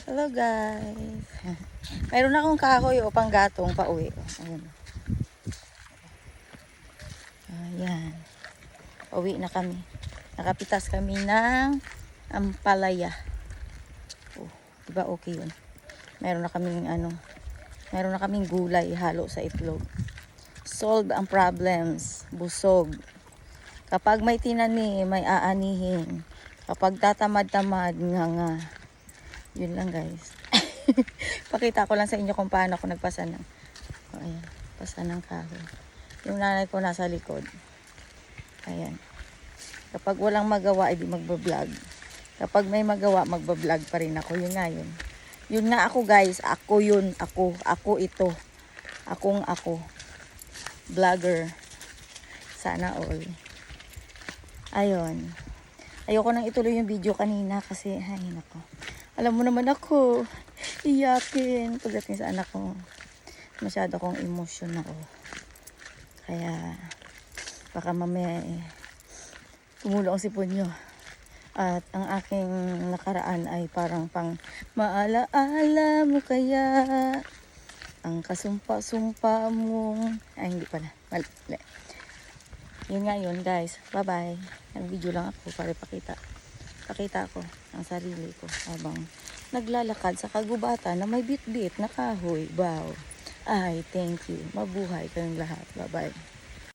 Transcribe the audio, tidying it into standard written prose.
Hello guys. Mayroon akong kahoy o panggatong pauwi. Ayun. Ayan. Pauwi na kami. Nakapitas kami ng ampalaya. Oh, diba okay yun? Mayroon na kaming gulay halo sa itlog. Solve ang problems. Busog. Kapag may tinanim, may aanihin. Kapag tatamad-tamad, nga. Yun lang guys. Pakita ko lang sa inyo kung paano ako nagpasa ng ayan, pasa ng kahoy. Yung nanay ko nasa likod. Ayan. Kapag walang magawa, edi magbablog. Kapag may magawa, magbablog pa rin ako. Yun nga yun. Yun nga ako guys. Ako yun. Ako ito. Ako. Vlogger. Sana all. Ayun. Ayoko nang ituloy yung video kanina kasi ay nako. Alam mo naman ako, iyakin pagdating sa anak ko. Masyado akong emotion ako. Kaya baka mamaya tumulo ang sipon nyo. At ang aking nakaraan ay parang pang maalaala mo kaya ang kasumpa-sumpa mong ay hindi pala. Mali. Yun nga yun guys. Bye bye. Nag-video lang ako para pakita ko ang sarili ko habang naglalakad sa kagubatan na may bit-bit na kahoy. Wow. Ay, thank you. Mabuhay kayong lahat. Bye-bye.